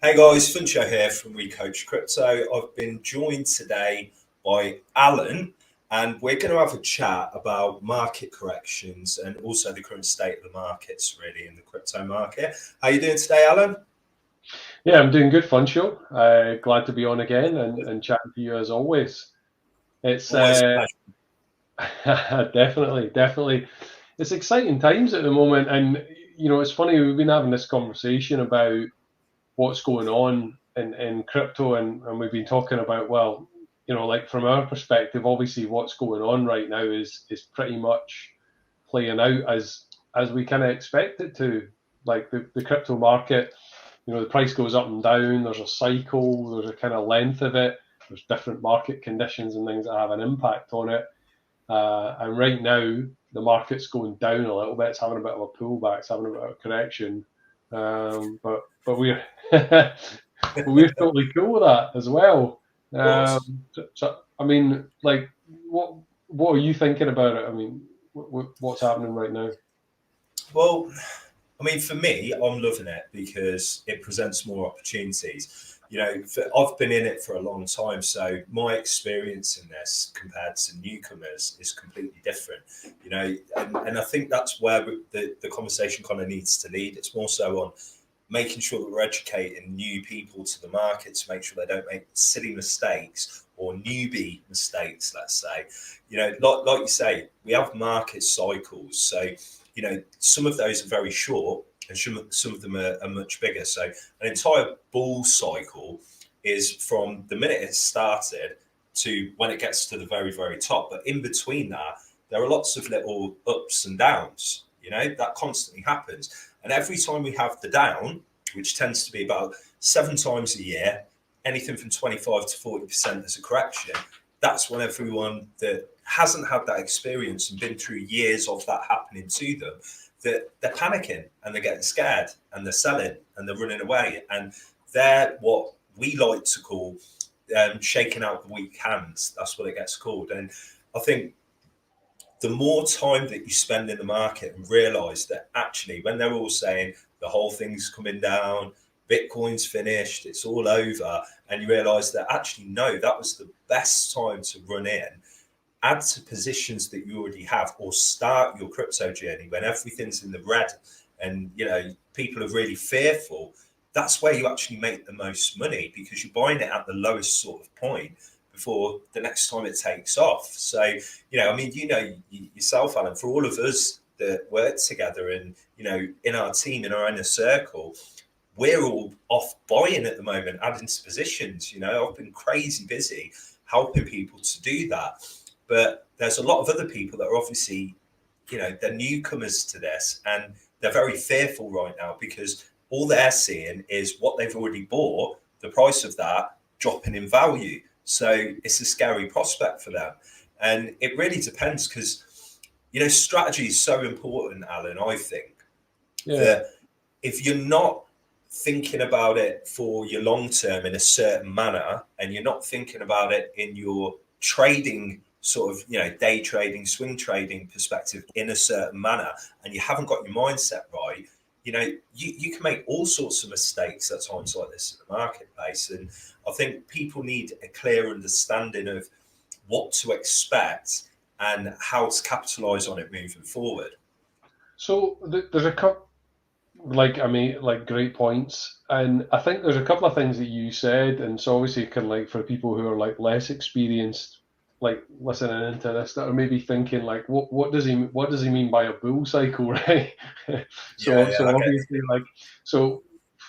Hey guys, Funcho here from WeCoach Crypto. I've been joined today by Alan, and we're going to have a chat about market corrections and also the current state of the markets, really, in the crypto market. How are you doing today, Alan? Yeah, I'm doing good, fun show. Glad to be on again and chatting to you as always. It's Always a pleasure. definitely. It's exciting times at the moment, and it's funny we've been having this conversation about what's going on in crypto, and we've been talking about like from our perspective, obviously what's going on right now is pretty much playing out as we kind of expect it to. Like the crypto market, the price goes up and down. There's a cycle. There's a kind of length of it. There's different market conditions and things that have an impact on it. And right now, the market's going down a little bit. It's having a bit of a pullback. It's having a bit of a correction. But we're we're totally cool with that as well. Of course. So I mean, like, what are you thinking about it? I mean, what's happening right now? Well, I mean, for me, I'm loving it because it presents more opportunities. I've been in it for a long time, so my experience in this compared to newcomers is completely different. And I think that's where the conversation kind of needs to lead. It's more so on making sure that we're educating new people to the market to make sure they don't make silly mistakes or newbie mistakes, let's say. Like you say, we have market cycles. So some of those are very short and some of them are much bigger. So an entire bull cycle is from the minute it started to when it gets to the very, very top. But in between that, there are lots of little ups and downs. That constantly happens. And every time we have the down, which tends to be about 7 times a year, anything from 25 to 40% as a correction, that's when everyone that hasn't had that experience and been through years of that happening to them, that they're panicking and they're getting scared and they're selling and they're running away. And they're what we like to call shaking out the weak hands. That's what it gets called. And I think the more time that you spend in the market and realize that actually when they're all saying the whole thing's coming down, Bitcoin's finished, it's all over, and you realize that actually, no, that was the best time to run in, add to positions that you already have, or start your crypto journey when everything's in the red and people are really fearful. That's where you actually make the most money because you're buying it at the lowest sort of point before the next time it takes off. So, I mean, yourself, Alan, for all of us that work together and, in our team, in our inner circle, we're all off buying at the moment, adding to positions. I've been crazy busy helping people to do that. But there's a lot of other people that are obviously, they're newcomers to this and they're very fearful right now because all they're seeing is what they've already bought, the price of that dropping in value. So it's a scary prospect for them. And it really depends because, strategy is so important, Alan, I think, Yeah. that if you're not thinking about it for your long term in a certain manner and you're not thinking about it in your trading sort of day trading, swing trading perspective in a certain manner, and you haven't got your mindset right, you can make all sorts of mistakes at times like this in the marketplace. And I think people need a clear understanding of what to expect and how to capitalize on it moving forward. So there's a couple, great points, and I think there's a couple of things that you said, and so obviously, kind of like for people who are like less experienced, like listening into this, that are maybe thinking like, what does he mean by a bull cycle, right? Yeah, So I get obviously, like, so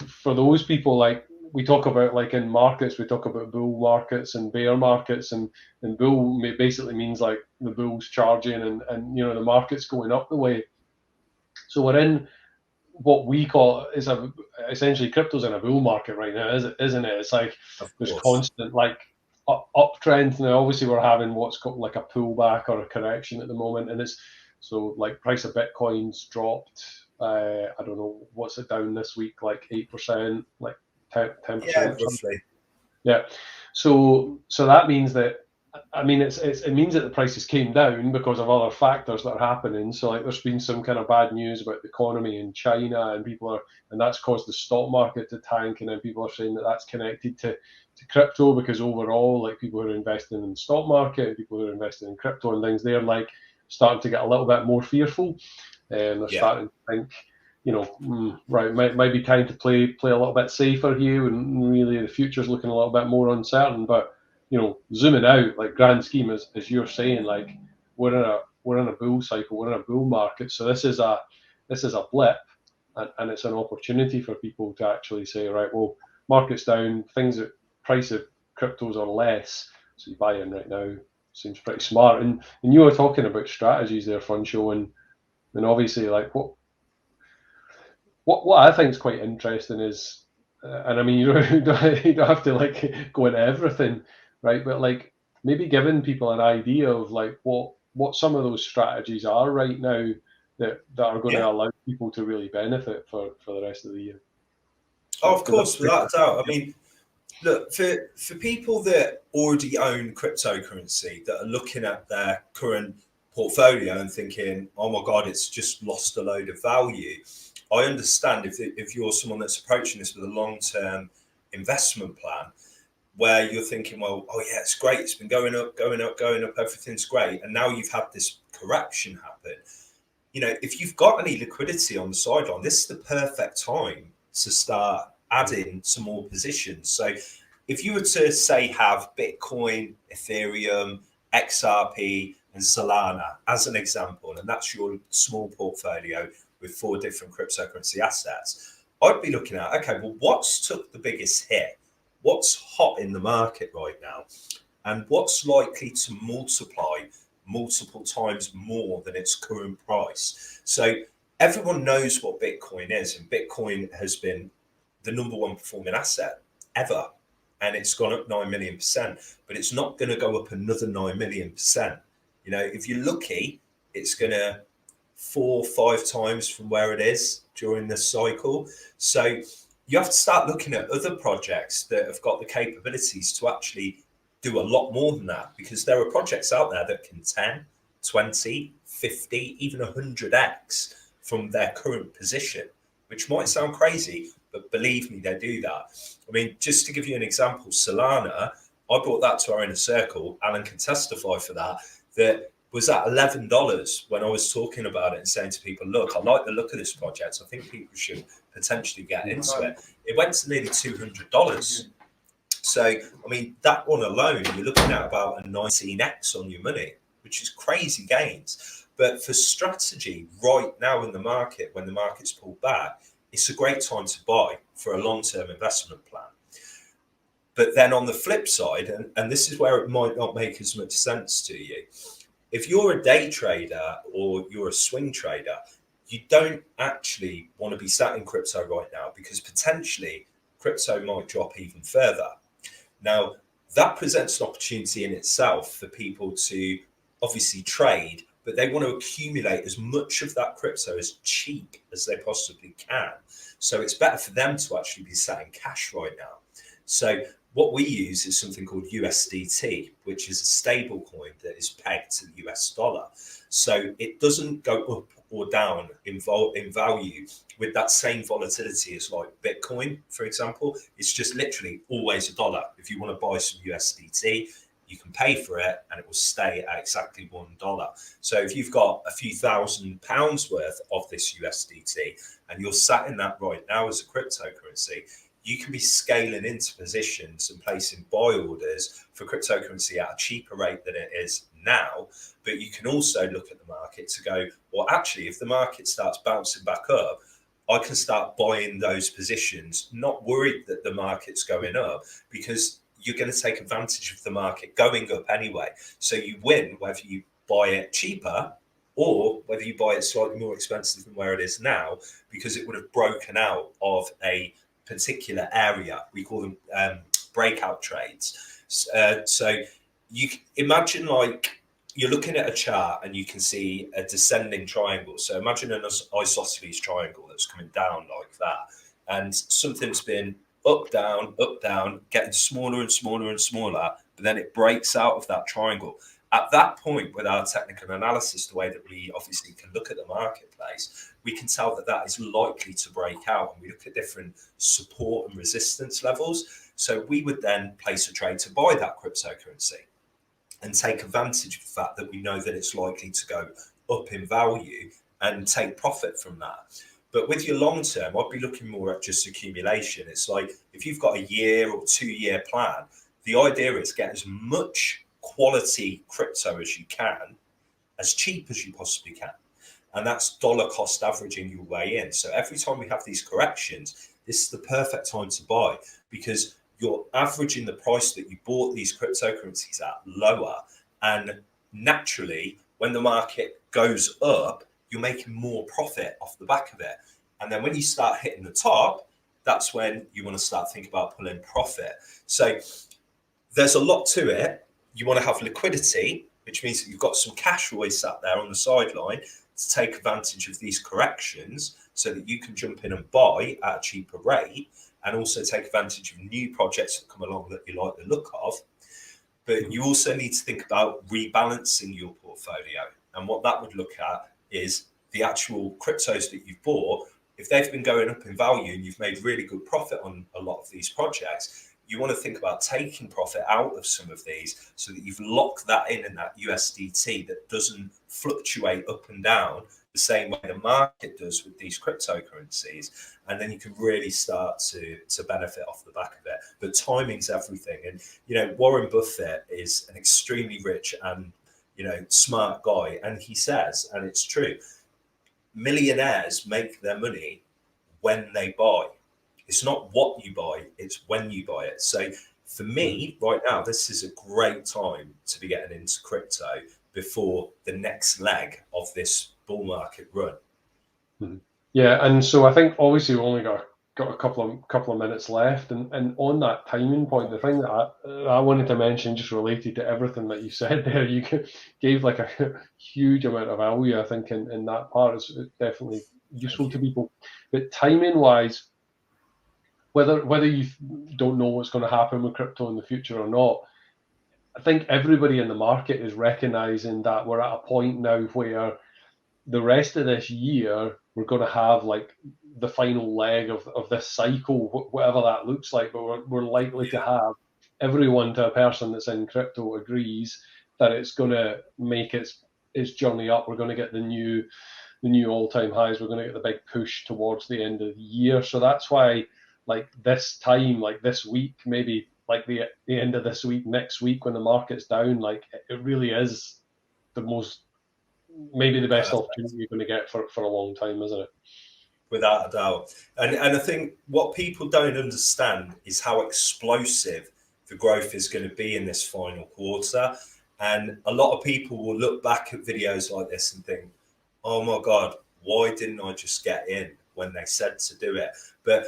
for those people, like we talk about like in markets, we talk about bull markets and bear markets, and bull basically means like the bull's charging and the market's going up the way. So we're in what we call is essentially crypto's in a bull market right now, isn't it? It's like of there's course. constant like uptrend. Now, obviously, we're having what's called like a pullback or a correction at the moment, and it's so like price of Bitcoin's dropped. I don't know what's it down this week, like 8%, like 10 Yeah, percent or something. roughly. Yeah. So that means that I mean, it means that the prices came down because of other factors that are happening. So, like, there's been some kind of bad news about the economy in China, and that's caused the stock market to tank. And then people are saying that that's connected to crypto, because overall, like, people who are investing in the stock market and people who are investing in crypto and things, they're like starting to get a little bit more fearful, and they're starting to think, right, might be time to play a little bit safer here, and really the future's looking a little bit more uncertain. But zooming out, like, grand scheme, as you're saying, like, we're in a bull cycle, we're in a bull market. So this is a blip, and it's an opportunity for people to actually say, right, well, market's down, price of cryptos are less, so you buy in right now. Seems pretty smart. And you were talking about strategies there, Funcho, and obviously, like, what I think is quite interesting is, and I mean, you don't have to, like, go into everything, right? But, like, maybe giving people an idea of, like, what some of those strategies are right now that are going to allow people to really benefit for the rest of the year. Oh, of course, without a doubt. I mean, look, for people that already own cryptocurrency, that are looking at their current portfolio and thinking, oh my God, it's just lost a load of value. I understand if you're someone that's approaching this with a long-term investment plan, where you're thinking, well, oh yeah, it's great, it's been going up, everything's great, and now you've had this correction happen. If you've got any liquidity on the sideline, this is the perfect time to start adding some more positions. So if you were to, say, have Bitcoin, Ethereum, XRP, and Solana as an example, and that's your small portfolio with 4 different cryptocurrency assets, I'd be looking at, okay, well, what's took the biggest hit? What's hot in the market right now? And what's likely to multiply multiple times more than its current price? So everyone knows what Bitcoin is, and Bitcoin has been the number 1 performing asset ever. And it's gone up 9 million%, but it's not going to go up another 9 million%. If you're lucky, it's going to 4 or 5 times from where it is during this cycle. So you have to start looking at other projects that have got the capabilities to actually do a lot more than that, because there are projects out there that can 10, 20, 50, even 100x from their current position, which might sound crazy, but believe me, they do that. I mean, just to give you an example, Solana, I brought that to our inner circle. Alan can testify for that was at $11 when I was talking about it and saying to people, look, I like the look of this project. I think people should potentially get into it. It went to nearly $200. So, I mean, that one alone, you're looking at about a 19x on your money, which is crazy gains. But for strategy right now in the market, when the market's pulled back, it's a great time to buy for a long-term investment plan. But then on the flip side, and this is where it might not make as much sense to you, if you're a day trader or you're a swing trader, you don't actually want to be sat in crypto right now, because potentially crypto might drop even further. Now, that presents an opportunity in itself for people to obviously trade, but they want to accumulate as much of that crypto as cheap as they possibly can. So it's better for them to actually be sat in cash right now. So what we use is something called USDT, which is a stable coin that is pegged to the US dollar. So it doesn't go up or down in value with that same volatility as like Bitcoin, for example. It's just literally always $1. If you want to buy some USDT, you can pay for it and it will stay at exactly $1. So if you've got a few £1,000s worth of this USDT and you're sat in that right now as a cryptocurrency, you can be scaling into positions and placing buy orders for cryptocurrency at a cheaper rate than it is now. But you can also look at the market to go, well, actually, if the market starts bouncing back up, I can start buying those positions, not worried that the market's going up, because you're going to take advantage of the market going up anyway. So you win whether you buy it cheaper or whether you buy it slightly more expensive than where it is now, because it would have broken out of a particular area. We call them breakout trades. So you imagine, like, you're looking at a chart and you can see a descending triangle. So imagine an isosceles triangle that's coming down like that, and something's been up, down, getting smaller and smaller and smaller but then it breaks out of that triangle. At that point, with our technical analysis, the way that we obviously can look at the marketplace, we can tell that that is likely to break out. And we look at different support and resistance levels. So we would then place a trade to buy that cryptocurrency and take advantage of the fact that we know that it's likely to go up in value and take profit from that. But with your long term, I'd be looking more at just accumulation. It's like if you've got a year or 2 year plan, the idea is get as much quality crypto as you can, as cheap as you possibly can. And that's dollar cost averaging your way in. So every time we have these corrections, this is the perfect time to buy, because you're averaging the price that you bought these cryptocurrencies at lower. And naturally, when the market goes up, you're making more profit off the back of it. And then when you start hitting the top, that's when you want to start thinking about pulling profit. So there's a lot to it. You want to have liquidity, which means that you've got some cash always sat there on the sideline to take advantage of these corrections so that you can jump in and buy at a cheaper rate, and also take advantage of new projects that come along that you like the look of. But you also need to think about rebalancing your portfolio. And what that would look at is the actual cryptos that you've bought. If they've been going up in value and you've made really good profit on a lot of these projects, you want to think about taking profit out of some of these so that you've locked that in that USDT that doesn't fluctuate up and down the same way the market does with these cryptocurrencies. And then you can really start to benefit off the back of it. But timing's everything. And, you know, Warren Buffett is an extremely rich and, you know, smart guy. And he says, and it's true, millionaires make their money when they buy. It's not what you buy, it's when you buy it. So for me, right now, this is a great time to be getting into crypto before the next leg of this bull market run. Yeah, and so I think obviously we've only got a couple of minutes left, and on that timing point, the thing that I wanted to mention, just related to everything that you said there, you gave like a huge amount of value, I think, in that part is definitely useful to people. But timing wise, whether you don't know what's going to happen with crypto in the future or not, I think everybody in the market is recognizing that we're at a point now where the rest of this year we're going to have like the final leg of this cycle, whatever that looks like. But we're likely to have everyone, to a person that's in crypto, agrees that it's going to make its journey up. We're going to get the new all-time highs. We're going to get the big push towards the end of the year. So that's why, like this time, like this week, maybe like the end of this week, next week, when the market's down, like it really is the most, maybe the best opportunity you're going to get for a long time, isn't it? Without a doubt. And I think what people don't understand is how explosive the growth is going to be in this final quarter. And a lot of people will look back at videos like this and think, oh my God, why didn't I just get in when they said to do it? But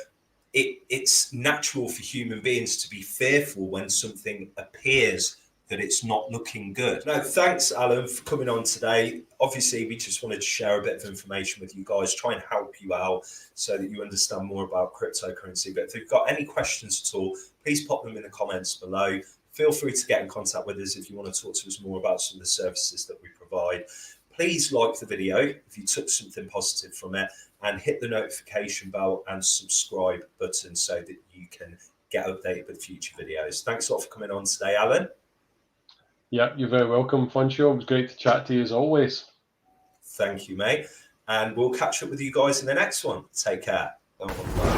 it's natural for human beings to be fearful when something appears that it's not looking good. No, thanks, Alan, for coming on today. Obviously, we just wanted to share a bit of information with you guys, try and help you out so that you understand more about cryptocurrency. But if you've got any questions at all, please pop them in the comments below. Feel free to get in contact with us if you want to talk to us more about some of the services that we provide. Please like the video if you took something positive from it, and hit the notification bell and subscribe button so that you can get updated with future videos. Thanks a lot for coming on today, Alan. Yeah, you're very welcome, Funcho. It was great to chat to you as always. Thank you, mate. And we'll catch up with you guys in the next one. Take care. Bye.